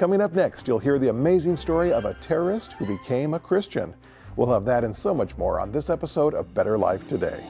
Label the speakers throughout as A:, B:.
A: Coming up next, you'll hear the amazing story of a terrorist who became a Christian. We'll have that and so much more on this episode of Better Life Today.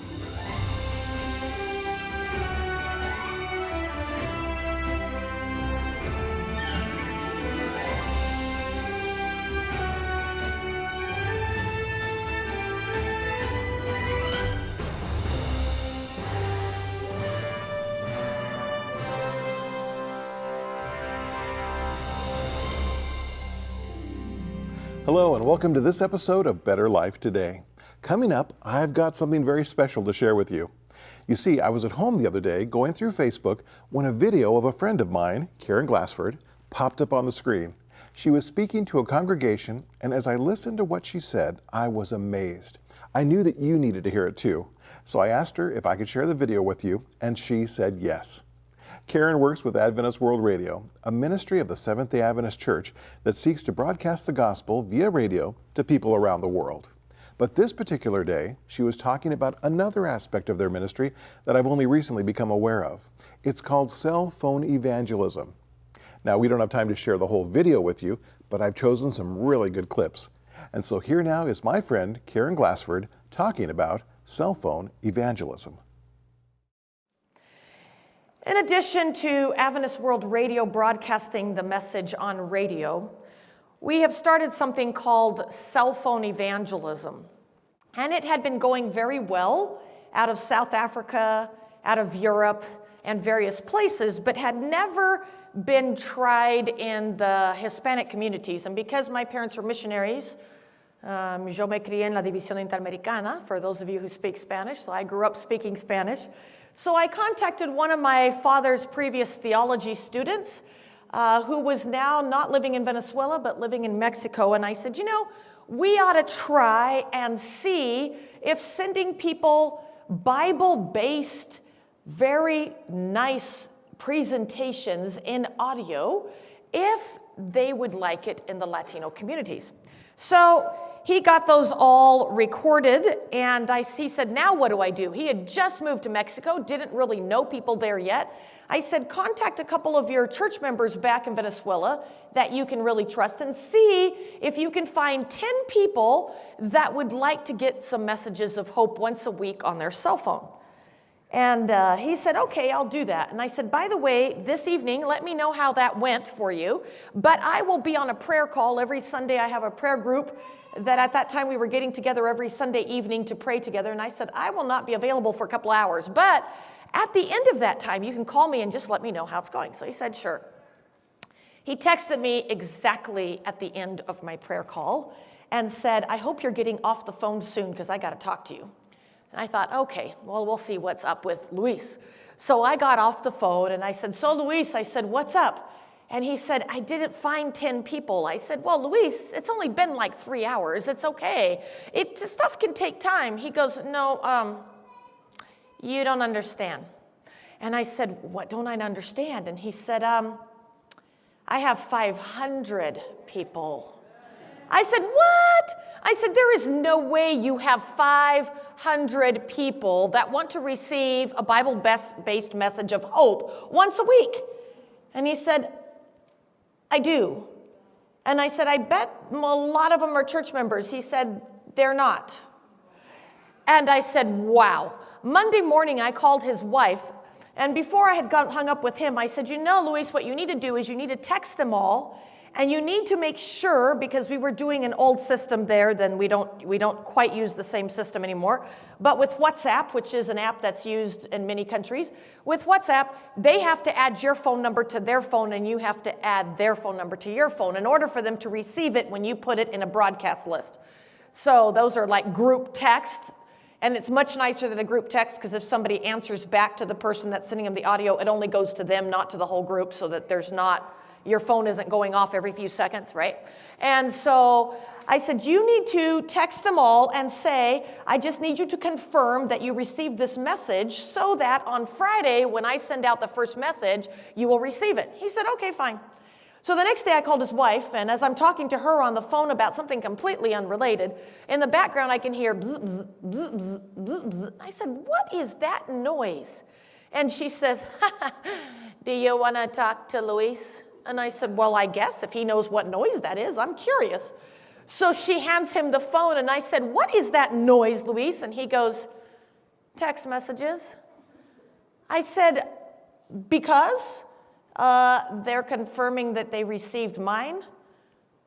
A: Hello and welcome to this episode of Better Life Today. Coming up, I've got something very special to share with you. You see, I was at home the other day going through Facebook when a video of a friend of mine, Karen Glassford, popped up on the screen. She was speaking to a congregation, and as I listened to what she said, I was amazed. I knew that you needed to hear it too. So I asked her if I could share the video with you, and she said yes. Karen works with Adventist World Radio, a ministry of the Seventh-day Adventist Church that seeks to broadcast the gospel via radio to people around the world. But this particular day, she was talking about another aspect of their ministry that I've only recently become aware of. It's called cell phone evangelism. Now, we don't have time to share the whole video with you, but I've chosen some really good clips. And so here now is my friend, Karen Glassford, talking about cell phone evangelism.
B: In addition to Adventist World Radio broadcasting the message on radio, we have started something called cell phone evangelism. And it had been going very well out of South Africa, out of Europe, and various places, but had never been tried in the Hispanic communities. And because my parents were missionaries, yo me crié en la División Interamericana, for those of you who speak Spanish, so I grew up speaking Spanish. So I contacted one of my father's previous theology students who was now not living in Venezuela but living in Mexico, and I said, you know, we ought to try and see if sending people Bible-based, very nice presentations in audio, if they would like it in the Latino communities. So he got those all recorded, and he said, now what do I do? He had just moved to Mexico, didn't really know people there yet. I said, contact a couple of your church members back in Venezuela that you can really trust and see if you can find 10 people that would like to get some messages of hope once a week on their cell phone. And he said, okay, I'll do that. And I said, by the way, this evening, let me know how that went for you. But I will be on a prayer call every Sunday. I have a prayer group that at that time we were getting together every Sunday evening to pray together. And I said, I will not be available for a couple hours. But at the end of that time, you can call me and just let me know how it's going. So he said, sure. He texted me exactly at the end of my prayer call and said, I hope you're getting off the phone soon because I got to talk to you. And I thought, okay, well, we'll see what's up with Luis. So I got off the phone and I said, so Luis, I said, what's up? And he said, I didn't find 10 people. I said, well, Luis, it's only been like 3 hours. It's okay. Stuff can take time. He goes, no, you don't understand. And I said, what don't I understand? And he said, I have 500 people. I said, what? I said, there is no way you have 500 people that want to receive a Bible-based message of hope once a week. And he said, I do. And I said, I bet a lot of them are church members. He said, they're not. And I said, wow. Monday morning, I called his wife. And before I had hung up with him, I said, you know, Luis, what you need to do is you need to text them all. And you need to make sure, because we were doing an old system there, then we don't quite use the same system anymore. But with WhatsApp, which is an app that's used in many countries, with WhatsApp, they have to add your phone number to their phone, and you have to add their phone number to your phone in order for them to receive it when you put it in a broadcast list. So those are like group text, and it's much nicer than a group text because if somebody answers back to the person that's sending them the audio, it only goes to them, not to the whole group, so that your phone isn't going off every few seconds, right? And so I said, you need to text them all and say, I just need you to confirm that you received this message so that on Friday, when I send out the first message, you will receive it. He said, okay, fine. So the next day I called his wife, and as I'm talking to her on the phone about something completely unrelated, in the background I can hear bzz, bzz, bzz, bzz, bzz, bzz. I said, what is that noise? And she says, do you want to talk to Luis? And I said, well, I guess if he knows what noise that is, I'm curious. So she hands him the phone, and I said, what is that noise, Luis? And he goes, text messages. I said, because they're confirming that they received mine.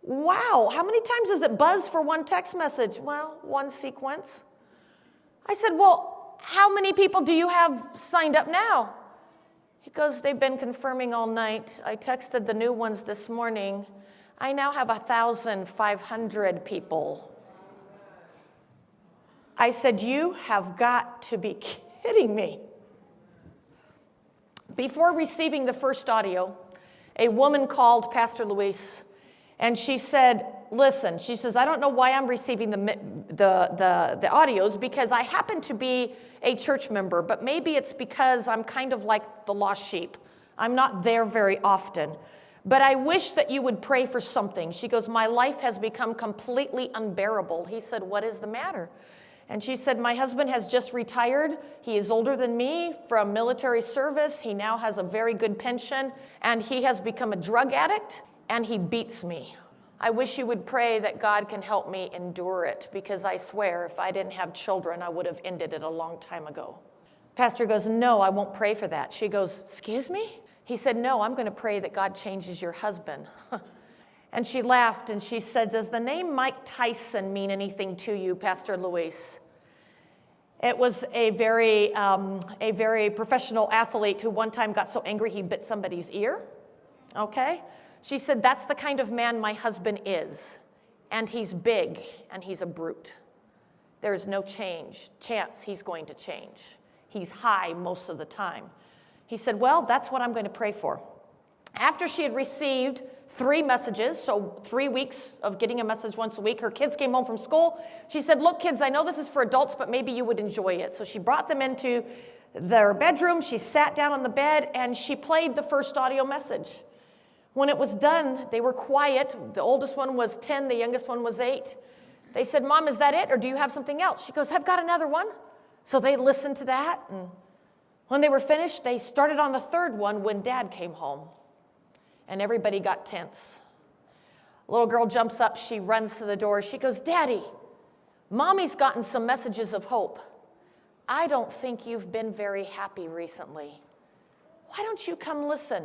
B: Wow, how many times does it buzz for one text message? Well, one sequence. I said, well, how many people do you have signed up now? He goes, they've been confirming all night. I texted the new ones this morning. I now have 1,500 people. I said, you have got to be kidding me. Before receiving the first audio, a woman called Pastor Luis, and she said, listen, she says, I don't know why I'm receiving the audios, because I happen to be a church member, but maybe it's because I'm kind of like the lost sheep. I'm not there very often. But I wish that you would pray for something. She goes, my life has become completely unbearable. He said, what is the matter? And she said, my husband has just retired. He is older than me from military service. He now has a very good pension, and he has become a drug addict, and he beats me. I wish you would pray that God can help me endure it, because I swear if I didn't have children, I would have ended it a long time ago. Pastor goes, no, I won't pray for that. She goes, excuse me? He said, no, I'm going to pray that God changes your husband. And she laughed and she said, does the name Mike Tyson mean anything to you, Pastor Luis? It was a very professional athlete who one time got so angry he bit somebody's ear. Okay? She said, that's the kind of man my husband is. And he's big and he's a brute. There's no chance he's going to change. He's high most of the time. He said, well, that's what I'm going to pray for. After she had received 3 messages, so 3 weeks of getting a message once a week, her kids came home from school. She said, look, kids, I know this is for adults, but maybe you would enjoy it. So she brought them into their bedroom. She sat down on the bed, and she played the first audio message. When it was done, they were quiet. The oldest one was 10. The youngest one was 8. They said, Mom, is that it, or do you have something else? She goes, I've got another one. So they listened to that, and when they were finished, they started on the 3rd one when Dad came home. And everybody got tense. A little girl jumps up, she runs to the door. She goes, Daddy, Mommy's gotten some messages of hope. I don't think you've been very happy recently. Why don't you come listen?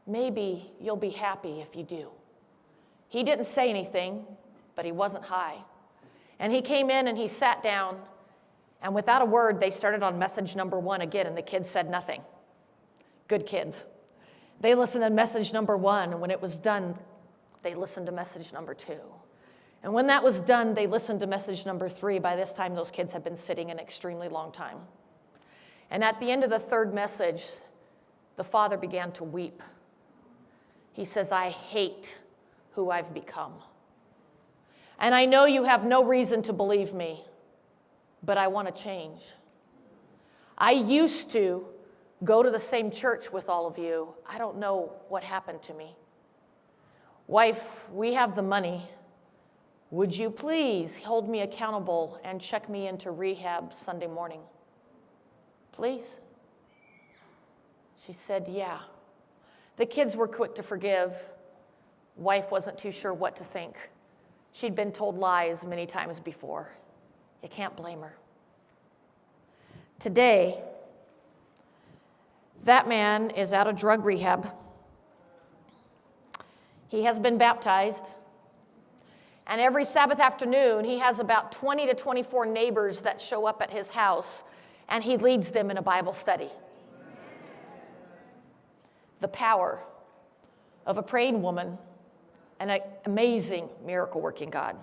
B: Maybe you'll be happy if you do. He didn't say anything, but he wasn't high. And he came in and he sat down, and without a word, they started on message number 1 again, and the kids said nothing. Good kids. They listened to message number 1, and when it was done, they listened to message number 2. And when that was done, they listened to message number 3. By this time, those kids had been sitting an extremely long time. And at the end of the 3rd message, the father began to weep. He says, I hate who I've become. And I know you have no reason to believe me, but I want to change. I used to go to the same church with all of you. I don't know what happened to me. Wife, we have the money. Would you please hold me accountable and check me into rehab Sunday morning? Please? She said, yeah. The kids were quick to forgive. Wife wasn't too sure what to think. She'd been told lies many times before. You can't blame her. Today, that man is out of drug rehab. He has been baptized. And every Sabbath afternoon, he has about 20 to 24 neighbors that show up at his house, and he leads them in a Bible study. The power of a praying woman and an amazing miracle-working God.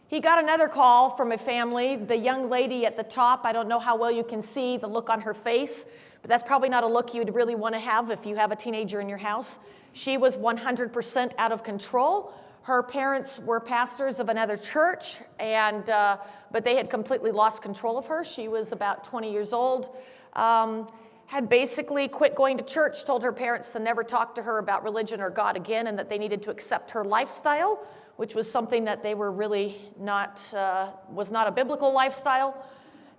B: He got another call from a family. The young lady at the top, I don't know how well you can see the look on her face, but that's probably not a look you'd really want to have if you have a teenager in your house. She was 100% out of control. Her parents were pastors of another church, but they had completely lost control of her. She was about 20 years old, had basically quit going to church, told her parents to never talk to her about religion or God again, and that they needed to accept her lifestyle, which was something that they were really was not a biblical lifestyle,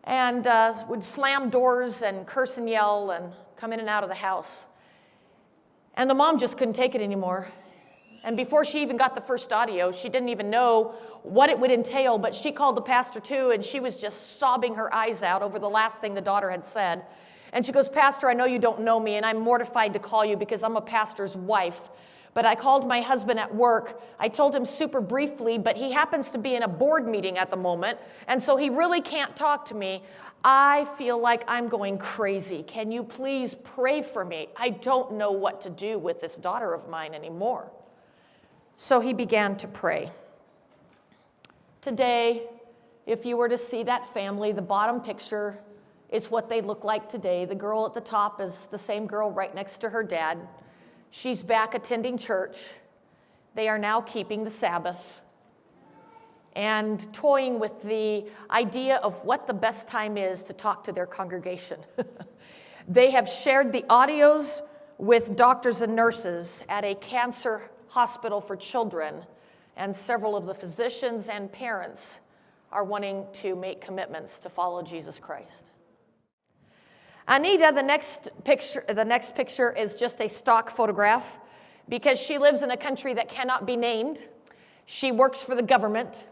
B: and would slam doors and curse and yell and come in and out of the house. And the mom just couldn't take it anymore. And before she even got the first audio, she didn't even know what it would entail, but she called the pastor too, and she was just sobbing her eyes out over the last thing the daughter had said. And she goes, "Pastor, I know you don't know me, and I'm mortified to call you because I'm a pastor's wife. But I called my husband at work. I told him super briefly, but he happens to be in a board meeting at the moment, and so he really can't talk to me. I feel like I'm going crazy. Can you please pray for me? I don't know what to do with this daughter of mine anymore." So he began to pray. Today, if you were to see that family, the bottom picture is what they look like today. The girl at the top is the same girl right next to her dad. She's back attending church. They are now keeping the Sabbath and toying with the idea of what the best time is to talk to their congregation. They have shared the audios with doctors and nurses at a cancer hospital for children, and several of the physicians and parents are wanting to make commitments to follow Jesus Christ. Anita, the next picture is just a stock photograph because she lives in a country that cannot be named. She works for the government.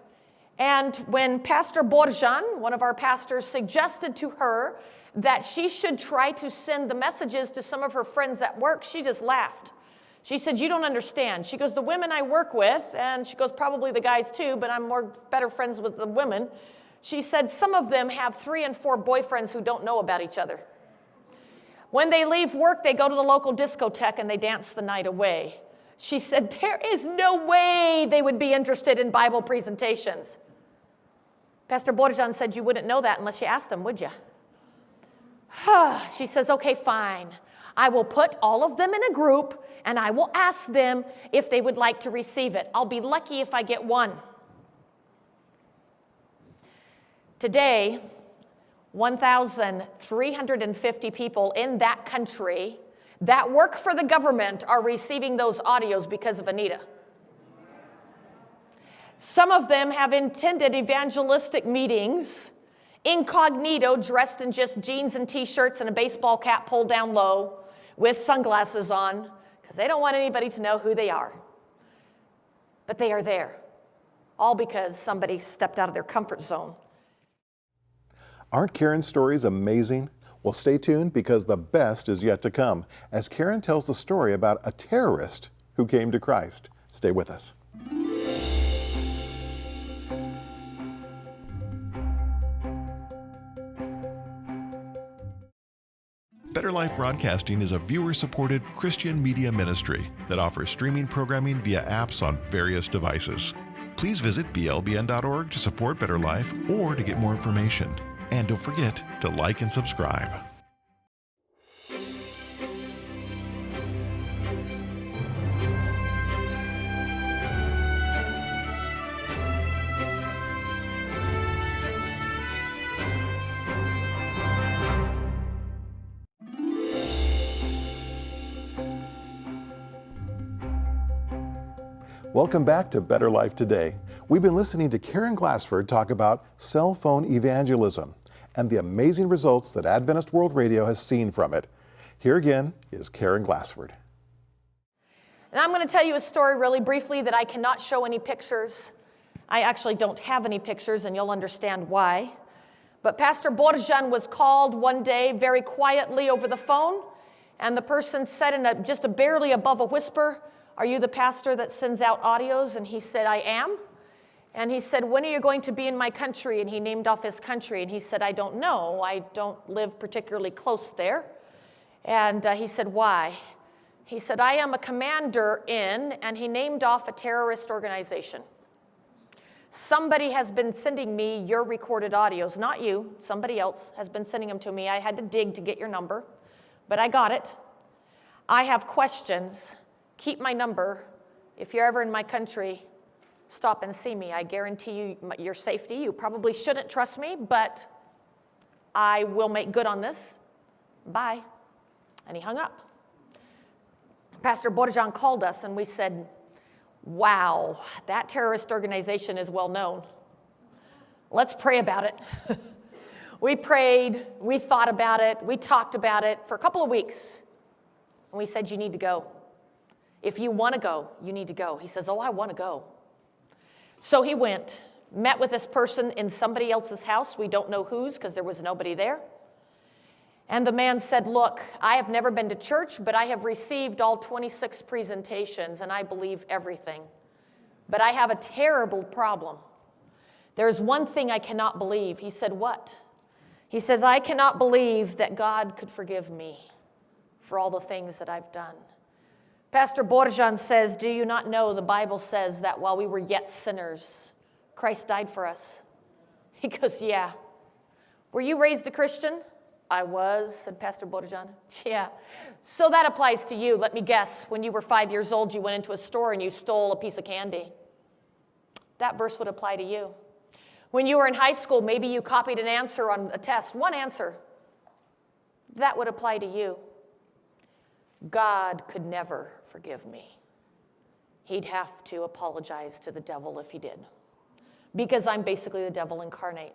B: And when Pastor Borjan, one of our pastors, suggested to her that she should try to send the messages to some of her friends at work, she just laughed. She said, "You don't understand." She goes, "The women I work with," and she goes, "Probably the guys too, but I'm better friends with the women." She said, "Some of them have 3 and 4 boyfriends who don't know about each other. When they leave work, they go to the local discotheque and they dance the night away." She said, "There is no way they would be interested in Bible presentations." Pastor Borjan said, "You wouldn't know that unless you asked them, would you?" She says, "Okay, fine. I will put all of them in a group and I will ask them if they would like to receive it. I'll be lucky if I get one." Today, 1,350 people in that country that work for the government are receiving those audios because of Anita. Some of them have attended evangelistic meetings, incognito, dressed in just jeans and t-shirts and a baseball cap pulled down low with sunglasses on, because they don't want anybody to know who they are. But they are there, all because somebody stepped out of their comfort zone.
A: Aren't Karen's stories amazing? Well, stay tuned because the best is yet to come as Karen tells the story about a terrorist who came to Christ. Stay with us.
C: Better Life Broadcasting is a viewer-supported Christian media ministry that offers streaming programming via apps on various devices. Please visit blbn.org to support Better Life or to get more information. And don't forget to like and subscribe.
A: Welcome back to Better Life Today. We've been listening to Karen Glassford talk about cell phone evangelism and the amazing results that Adventist World Radio has seen from it. Here again is Karen Glassford.
B: And I'm going to tell you a story really briefly that I cannot show any pictures. I actually don't have any pictures, and you'll understand why. But Pastor Borjan was called one day very quietly over the phone, and the person said in just a barely above a whisper, "Are you the pastor that sends out audios?" And he said, "I am." And he said, "When are you going to be in my country?" And he named off his country. And he said, "I don't know. I don't live particularly close there." And he said, "Why?" He said, "I am a commander in," and he named off a terrorist organization. "Somebody has been sending me your recorded audios." Not you, somebody else has been sending them to me. I had to dig to get your number, but I got it. "I have questions. Keep my number. If you're ever in my country, stop and see me. I guarantee you your safety. You probably shouldn't trust me, but I will make good on this. Bye." And he hung up. Pastor Borjan called us and we said, "Wow, that terrorist organization is well known. Let's pray about it." We prayed, we thought about it, we talked about it for a couple of weeks. And we said, "You need to go." If you want to go, you need to go. He says, oh, I want to go. So he went, met with this person in somebody else's house. We don't know whose because there was nobody there. And the man said, look, I have never been to church, but I have received all 26 presentations, and I believe everything. But I have a terrible problem. There's one thing I cannot believe. He said, what? He says, I cannot believe that God could forgive me for all the things that I've done. Pastor Borjan says, do you not know the Bible says that while we were yet sinners, Christ died for us? He goes, yeah. Were you raised a Christian? I was, said Pastor Borjan. Yeah. So that applies to you. Let me guess. When you were 5 years old, you went into a store and you stole a piece of candy. That verse would apply to you. When you were in high school, maybe you copied an answer on a test, one answer. That would apply to you. God could never forgive me. He'd have to apologize to the devil if he did, because I'm basically the devil incarnate.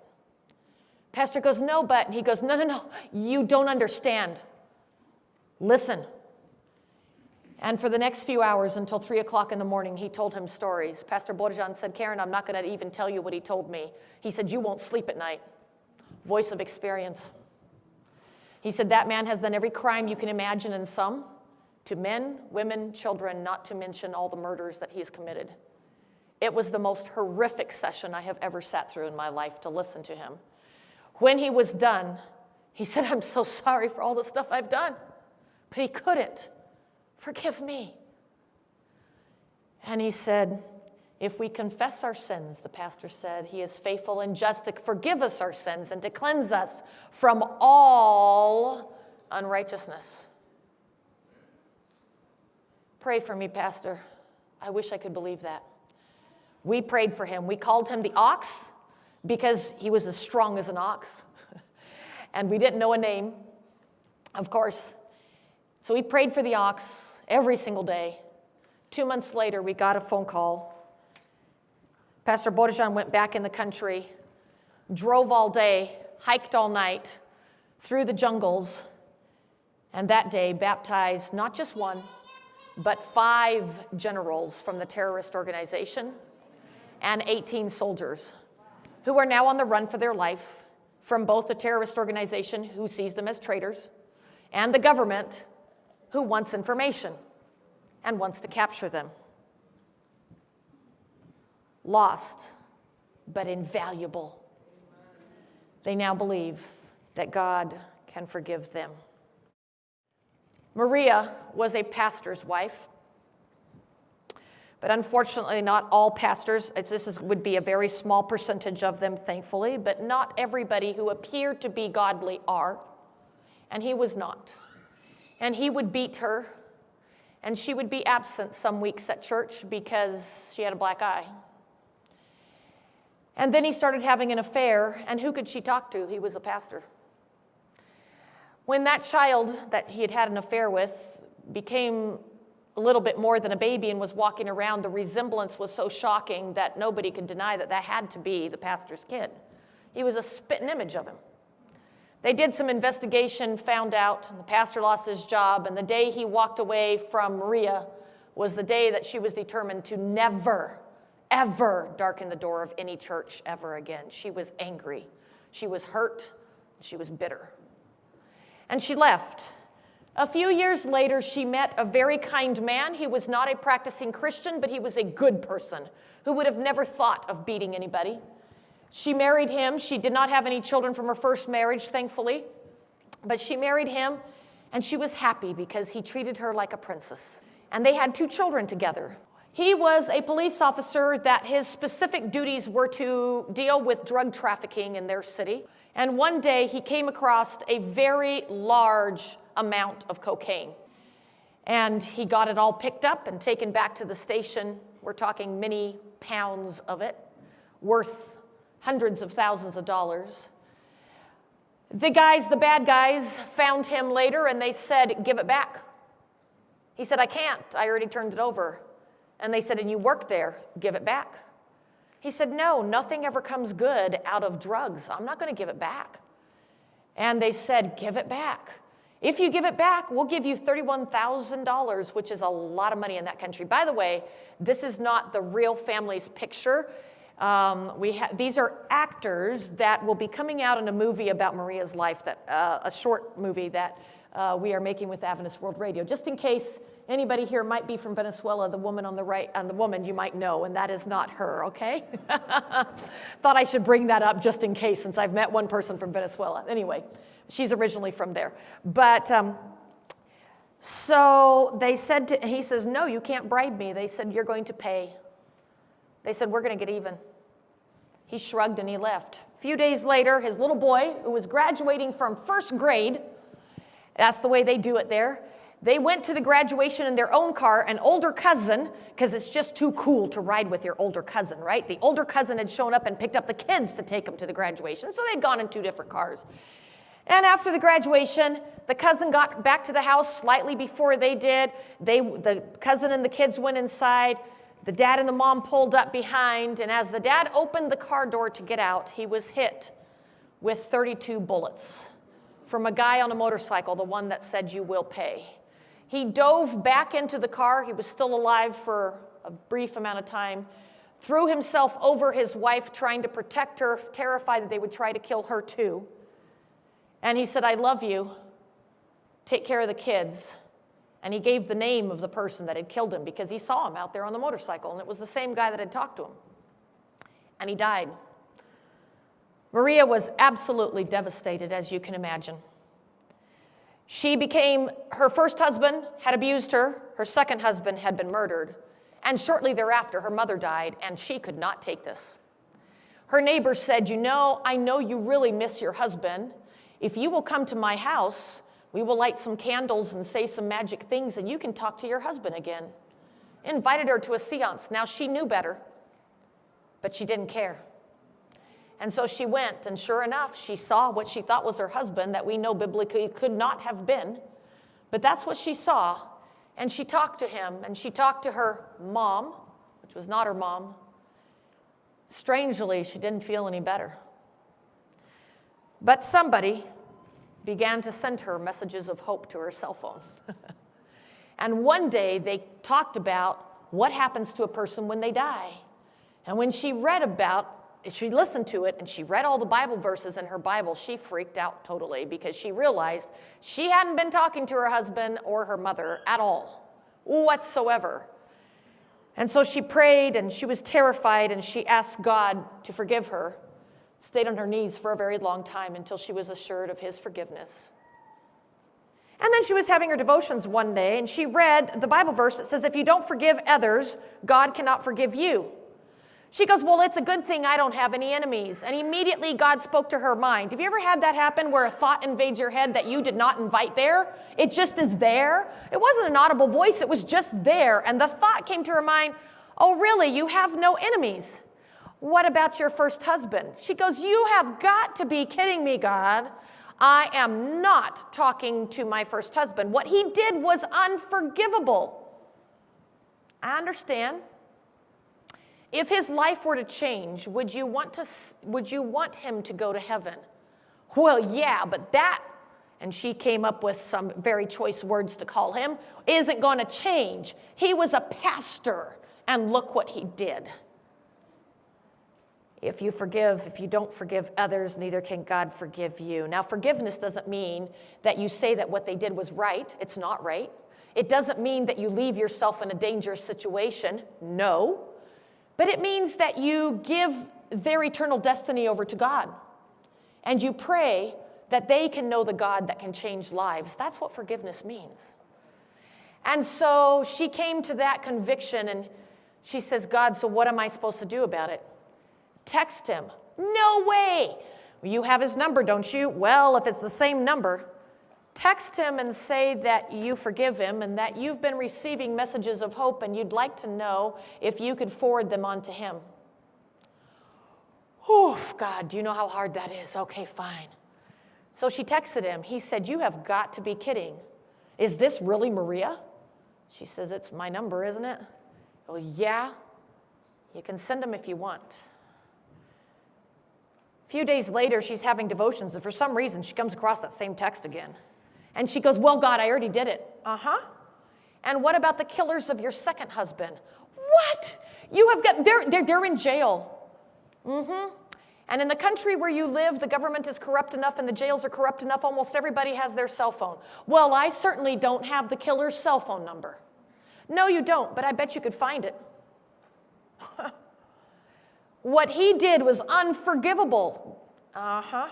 B: Pastor goes, no, but, and he goes, no, you don't understand. Listen. And for the next few hours until 3 o'clock in the morning, he told him stories. Pastor Borjan said, Karen, I'm not going to even tell you what he told me. He said, you won't sleep at night. Voice of experience. He said, that man has done every crime you can imagine, and some to men, women, children, not to mention all the murders that he's committed. It was the most horrific session I have ever sat through in my life to listen to him. When he was done, he said, I'm so sorry for all the stuff I've done. But he couldn't. Forgive me. And he said, if we confess our sins, the pastor said, he is faithful and just to forgive us our sins and to cleanse us from all unrighteousness. Pray for me, Pastor. I wish I could believe that. We prayed for him. We called him the ox because he was as strong as an ox. And we didn't know a name, of course. So we prayed for the ox every single day. 2 months later, we got a phone call. Pastor Borjan went back in the country, drove all day, hiked all night, through the jungles, and that day baptized not just one, but 5 generals from the terrorist organization and 18 soldiers who are now on the run for their life from both the terrorist organization, who sees them as traitors, and the government, who wants information and wants to capture them. Lost, but invaluable. They now believe that God can forgive them. Maria was a pastor's wife, but unfortunately not all pastors. Would be a very small percentage of them, thankfully, but not everybody who appeared to be godly are, and he was not. And he would beat her, and she would be absent some weeks at church because she had a black eye. And then he started having an affair, and who could she talk to? He was a pastor. When that child that he had had an affair with became a little bit more than a baby and was walking around, the resemblance was so shocking that nobody could deny that that had to be the pastor's kid. He was a spitting image of him. They did some investigation, found out, and the pastor lost his job, and the day he walked away from Maria was the day that she was determined to never, ever darken the door of any church ever again. She was angry. She was hurt. She was bitter. And she left. A few years later, she met a very kind man. He was not a practicing Christian, but he was a good person who would have never thought of beating anybody. She married him. She did not have any children from her first marriage, thankfully, but she married him, and she was happy because he treated her like a princess. And they had 2 children together. He was a police officer that his specific duties were to deal with drug trafficking in their city. And one day he came across a very large amount of cocaine. And he got it all picked up and taken back to the station. We're talking many pounds of it, worth hundreds of thousands of dollars. The bad guys, found him later and they said, give it back. He said, I can't. I already turned it over. And they said, and you worked there, give it back. He said, no, nothing ever comes good out of drugs. I'm not going to give it back. And they said, give it back. If you give it back, we'll give you $31,000, which is a lot of money in that country. By the way, this is not the real family's picture. These are actors that will be coming out in a movie about Maria's life, a short movie that we are making with Adventist World Radio. Just in case anybody here might be from Venezuela, the woman on the right, and the woman you might know, and that is not her, okay? Thought I should bring that up just in case, since I've met one person from Venezuela. Anyway, she's originally from there. But so they said, he says, no, you can't bribe me. They said, you're going to pay. They said, we're going to get even. He shrugged and he left. A few days later, his little boy, who was graduating from first grade, that's the way they do it there, they went to the graduation in their own car. An older cousin, because it's just too cool to ride with your older cousin, right? The older cousin had shown up and picked up the kids to take them to the graduation, so they'd gone in 2 different cars. And after the graduation, the cousin got back to the house slightly before they did. The cousin and the kids went inside. The dad and the mom pulled up behind, and as the dad opened the car door to get out, he was hit with 32 bullets from a guy on a motorcycle, the one that said, you will pay. He dove back into the car. He was still alive for a brief amount of time, threw himself over his wife, trying to protect her, terrified that they would try to kill her too. And he said, I love you. Take care of the kids. And he gave the name of the person that had killed him because he saw him out there on the motorcycle, and it was the same guy that had talked to him. And he died. Maria was absolutely devastated, as you can imagine. Her first husband had abused her. Her second husband had been murdered. And shortly thereafter, her mother died, and she could not take this. Her neighbor said, I know you really miss your husband. If you will come to my house, we will light some candles and say some magic things, and you can talk to your husband again. Invited her to a seance. Now, she knew better, but she didn't care. And so she went, and sure enough, she saw what she thought was her husband that we know biblically could not have been. But that's what she saw. And she talked to him, and she talked to her mom, which was not her mom. Strangely, she didn't feel any better. But somebody began to send her messages of hope to her cell phone. And one day, they talked about what happens to a person when they die. And when she listened to it and she read all the Bible verses in her Bible, she freaked out totally because she realized she hadn't been talking to her husband or her mother at all, whatsoever. And so she prayed and she was terrified and she asked God to forgive her, stayed on her knees for a very long time until she was assured of his forgiveness. And then she was having her devotions one day and she read the Bible verse that says, if you don't forgive others, God cannot forgive you. She goes, well, it's a good thing I don't have any enemies. And immediately God spoke to her mind. Have you ever had that happen where a thought invades your head that you did not invite there? It just is there. It wasn't an audible voice. It was just there. And the thought came to her mind, oh, really? You have no enemies. What about your first husband? She goes, you have got to be kidding me, God. I am not talking to my first husband. What he did was unforgivable. I understand. If his life were to change, would you want him to go to heaven? Well, yeah, but that, and she came up with some very choice words to call him, isn't going to change. He was a pastor, and look what he did. If you don't forgive others, neither can God forgive you. Now, forgiveness doesn't mean that you say that what they did was right. It's not right. It doesn't mean that you leave yourself in a dangerous situation. No. But it means that you give their eternal destiny over to God. And you pray that they can know the God that can change lives. That's what forgiveness means. And so she came to that conviction and she says, God, so what am I supposed to do about it? Text him. No way. You have his number, don't you? Well, if it's the same number, text him and say that you forgive him and that you've been receiving messages of hope and you'd like to know if you could forward them on to him. Oh, God, do you know how hard that is? Okay, fine. So she texted him. He said, you have got to be kidding. Is this really Maria? She says, it's my number, isn't it? Oh, yeah. You can send them if you want. A few days later, she's having devotions, and for some reason, she comes across that same text again. And she goes, well, God, I already did it. Uh-huh. And what about the killers of your second husband? What? You have got, they're in jail. Mm-hmm. And in the country where you live, the government is corrupt enough and the jails are corrupt enough, almost everybody has their cell phone. Well, I certainly don't have the killer's cell phone number. No, you don't, but I bet you could find it. What he did was unforgivable. Uh-huh.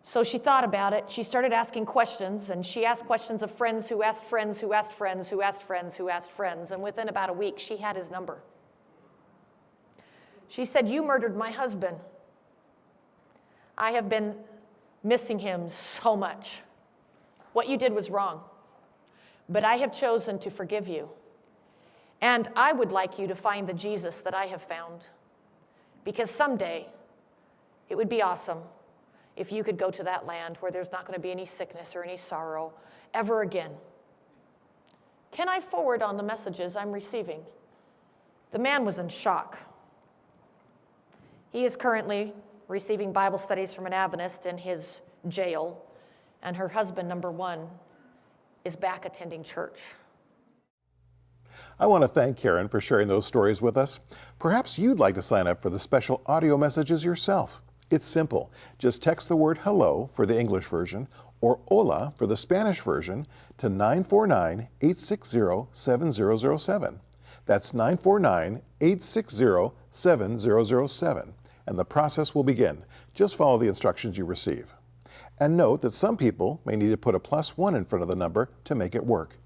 B: So she thought about it. She started asking questions, and she asked questions of friends who asked friends who asked friends who asked friends who asked friends, and within about a week, she had his number. She said, you murdered my husband. I have been missing him so much. What you did was wrong, but I have chosen to forgive you. And I would like you to find the Jesus that I have found, because someday it would be awesome if you could go to that land where there's not going to be any sickness or any sorrow ever again. Can I forward on the messages I'm receiving? The man was in shock. He is currently receiving Bible studies from an Adventist in his jail, and her husband, number one, is back attending church.
A: I want to thank Karen for sharing those stories with us. Perhaps you'd like to sign up for the special audio messages yourself. It's simple. Just text the word hello for the English version or hola for the Spanish version to 949-860-7007. That's 949-860-7007. And the process will begin. Just follow the instructions you receive. And note that some people may need to put a +1 in front of the number to make it work.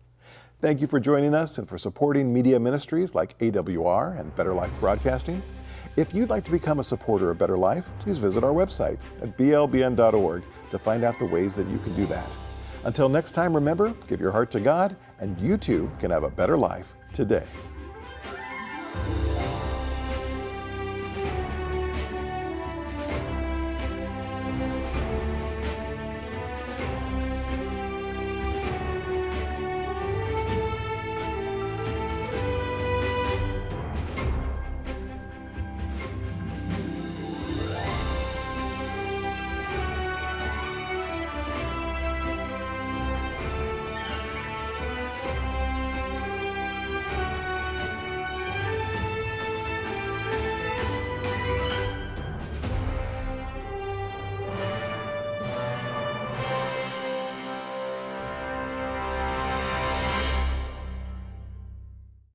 A: Thank you for joining us and for supporting media ministries like AWR and Better Life Broadcasting. If you'd like to become a supporter of Better Life, please visit our website at blbn.org to find out the ways that you can do that. Until next time, remember, give your heart to God, and you too can have a better life today.